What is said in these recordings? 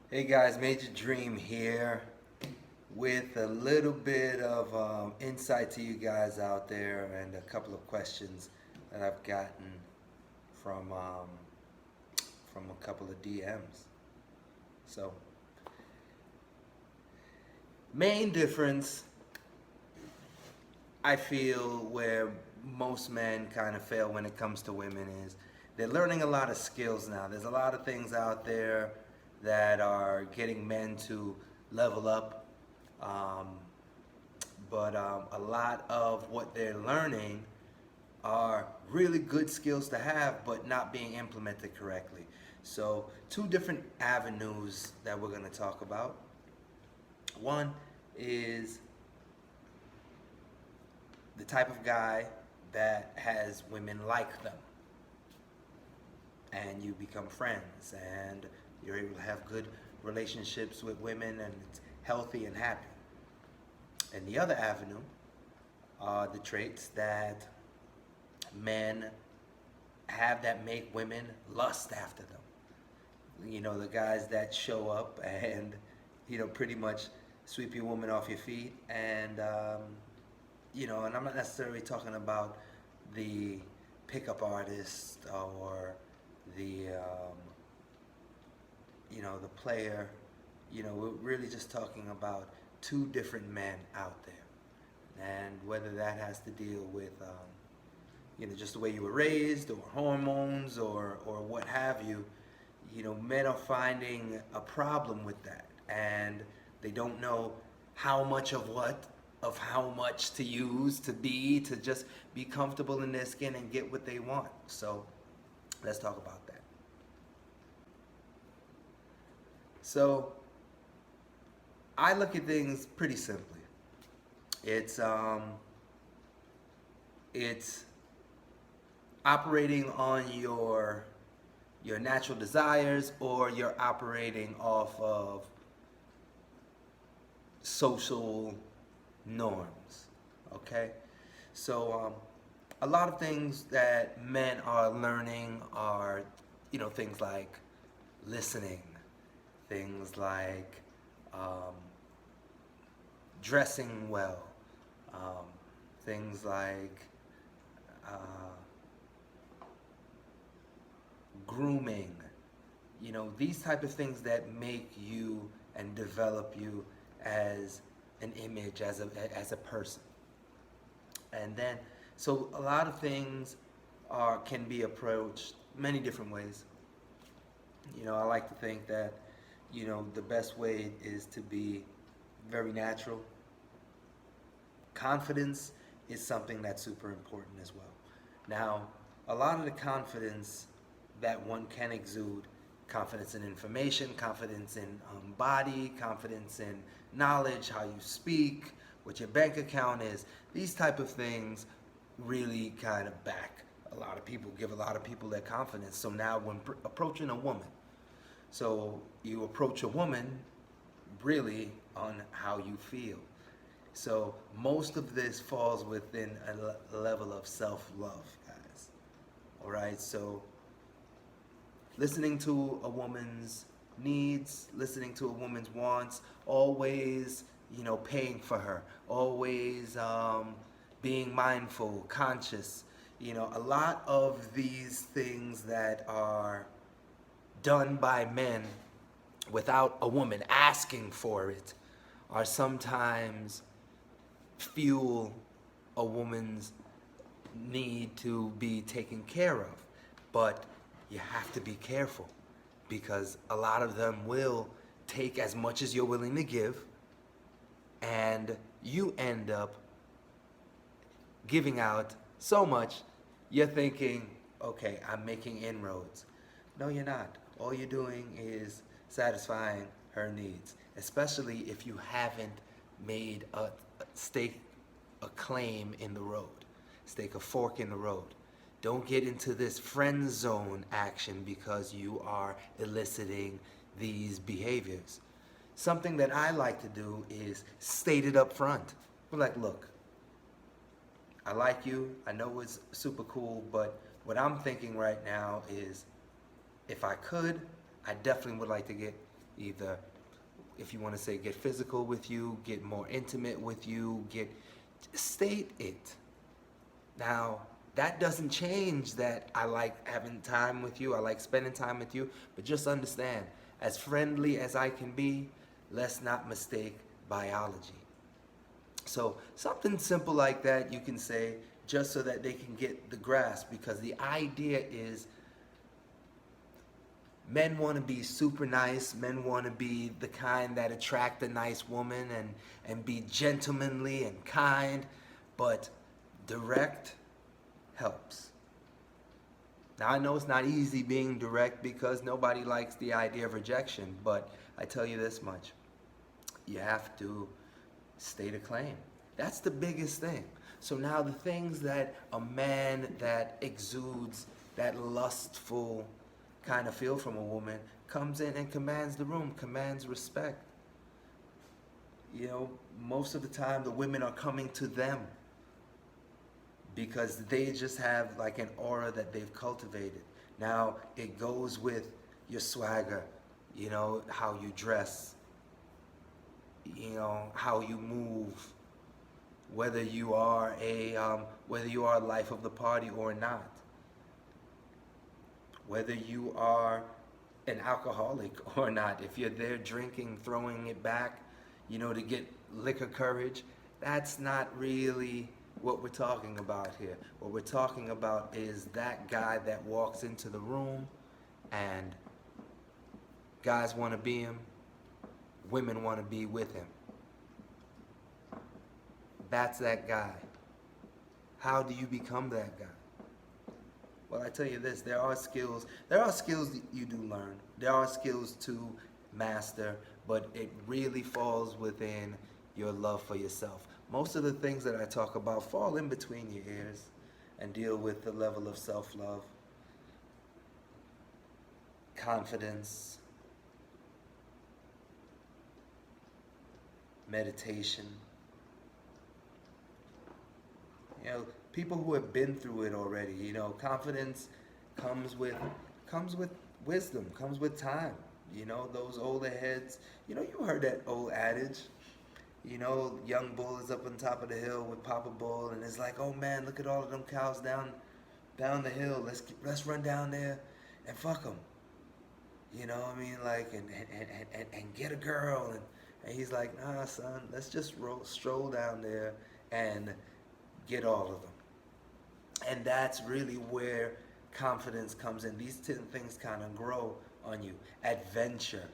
Hey guys, Major Dream here with a little bit of insight to you guys out there and a couple of questions that I've gotten from um, from a couple of DMs. So, main difference I feel where most men kind of fail when it comes to women is they're learning a lot of skills now. There's a lot of things out there that are getting men to level up. Um, but a lot of what they're learning are really good skills to have, but not being implemented correctly. So, two different avenues that we're going to talk about. One is the type of guy that has women like them, and you become friends, and you're able to have good relationships with women, and it's healthy and happy. And the other avenue are the traits that men have that make women lust after them. You know, the guys that show up and, pretty much sweep your woman off your feet. And I'm not necessarily talking about the pickup artist or the player. We're really just talking about two different men out there. And whether that has to deal with just the way you were raised or hormones or what have you, men are finding a problem with that, and they don't know how much of what, of how much to use to just be comfortable in their skin and get what they want. So let's talk about that. So I look at things pretty simply. It's operating on your natural desires, or you're operating off of social norms. Okay? So a lot of things that men are learning are, things like listening, things like um, dressing well, um, things like uh, grooming, these type of things that make you and develop you as an image, as a person. And then, so a lot of things can be approached many different ways. I like to think that, the best way is to be very natural. Confidence is something that's super important as well. Now, a lot of the confidence that one can exude, confidence in information, confidence in body, confidence in knowledge, how you speak, what your bank account is, these type of things really kind of back a lot of people, give a lot of people their confidence. So now when approaching a woman, so you approach a woman really on how you feel. So most of this falls within a level of self-love, guys. All right, so listening to a woman's needs, listening to a woman's wants, always, paying for her, always being mindful, conscious. A lot of these things that are done by men without a woman asking for it are sometimes fuel a woman's need to be taken care of. But you have to be careful, because a lot of them will take as much as you're willing to give, and you end up giving out so much you're thinking, okay, I'm making inroads. No, you're not. All you're doing is satisfying her needs, especially if you haven't made a stake a claim in the road, stake a fork in the road. Don't get into this friend zone action because you are eliciting these behaviors. Something that I like to do is state it up front. We're like, look, I like you. I know it's super cool, but what I'm thinking right now is, if I could, I definitely would like to get Either, if you want to say, get physical with you, get more intimate with you, state it. Now, that doesn't change that I like having time with you, I like spending time with you, but just understand, as friendly as I can be, let's not mistake biology. So something simple like that you can say, just so that they can get the grasp, because the idea is men want to be super nice, men want to be the kind that attract a nice woman and be gentlemanly and kind, but direct helps. Now, I know it's not easy being direct because nobody likes the idea of rejection, but I tell you this much: you have to state a claim. That's the biggest thing. So now the things that a man that exudes that lustful kind of feel from a woman comes in and commands the room, commands respect. You know, most of the time the women are coming to them because they just have like an aura that they've cultivated. Now it goes with your swagger, you know, how you dress, you know, how you move, whether you are a life of the party or not, whether you are an alcoholic or not. If you're there drinking, throwing it back, you know, to get liquor courage, that's not really what we're talking about here. What we're talking about is that guy that walks into the room and guys want to be him, women want to be with him. That's that guy. How do you become that guy? Well, I tell you this, there are skills that you do learn. There are skills to master, but it really falls within your love for yourself. Most of the things that I talk about fall in between your ears and deal with the level of self-love, confidence, meditation. You know, people who have been through it already. You know, confidence comes with wisdom, comes with time. You know, those older heads. You know, you heard that old adage. You know, young bull is up on top of the hill with Papa Bull, and it's like, oh man, look at all of them cows down the hill. Let's run down there and fuck them. You know what I mean? Like, and get a girl. And he's like, nah, son, let's just stroll down there and get all of them. And that's really where confidence comes in. These 10 things kind of grow on you. Adventure.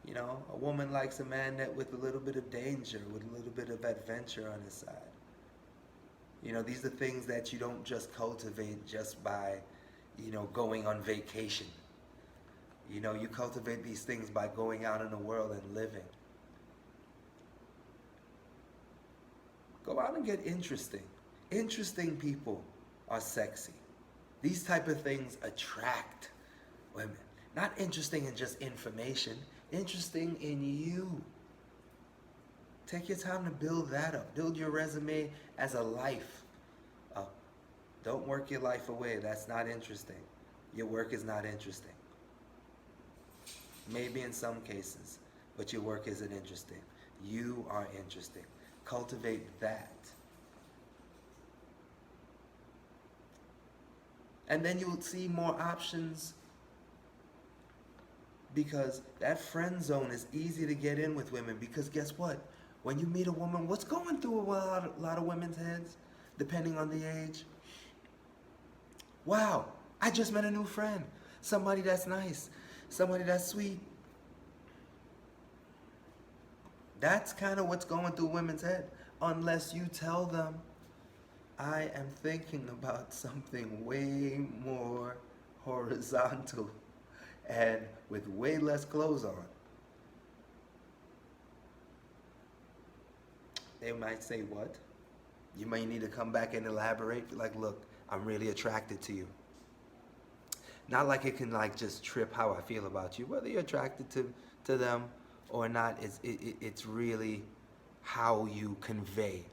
You know, a woman likes a man that with a little bit of danger, with a little bit of adventure on his side. You know, these are things that you don't just cultivate just by, you know, going on vacation. You know, you cultivate these things by going out in the world and living. Go out and get interesting. Interesting people are sexy. These type of things attract women. Not interesting in just information, interesting in you. Take your time to build that up. Build your resume as a life up. Don't work your life away. That's not interesting. Your work is not interesting. Maybe in some cases, but your work isn't interesting. You are interesting. Cultivate that. And then you'll see more options, because that friend zone is easy to get in with women, because guess what? When you meet a woman, what's going through a lot of women's heads, depending on the age? Wow, I just met a new friend. Somebody that's nice. Somebody that's sweet. That's kind of what's going through women's head. Unless you tell them, I am thinking about something way more horizontal and with way less clothes on. They might say, what? You may need to come back and elaborate. Like, look, I'm really attracted to you. Not like it can like just trip how I feel about you. Whether you're attracted to them or not, it's really how you convey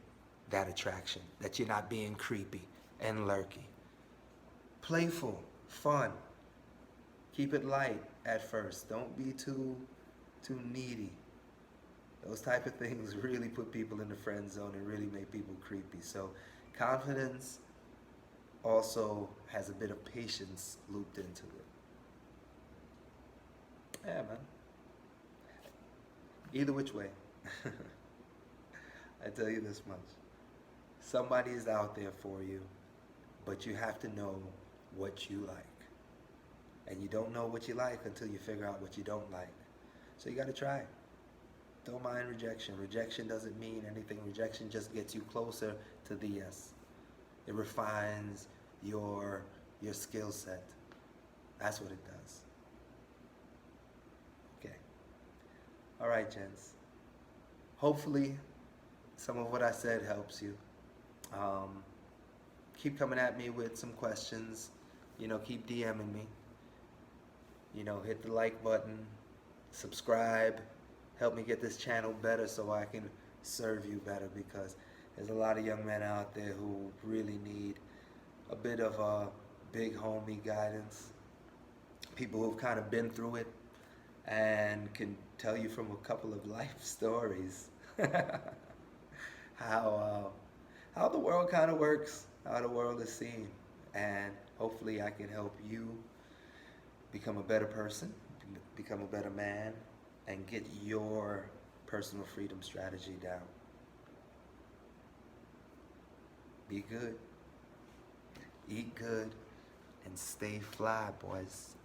that attraction, that you're not being creepy and lurky. Playful, fun. Keep it light at first. Don't be too needy. Those type of things really put people in the friend zone and really make people creepy. So confidence also has a bit of patience looped into it. Yeah, man. Either which way. I tell you this much. Somebody is out there for you, but you have to know what you like. And you don't know what you like until you figure out what you don't like. So you got to try. Don't mind rejection. Rejection doesn't mean anything. Rejection just gets you closer to the yes. It refines your skill set. That's what it does. Okay. All right, gents. Hopefully, some of what I said helps you. Um, Keep coming at me with some questions. Keep DMing me. Hit the like button, subscribe, help me get this channel better so I can serve you better, because there's a lot of young men out there who really need a bit of a big homie guidance. People who've kind of been through it and can tell you from a couple of life stories how how the world kind of works, how the world is seen, and hopefully I can help you become a better person, become a better man, and get your personal freedom strategy down. Be good, eat good, and stay fly, boys.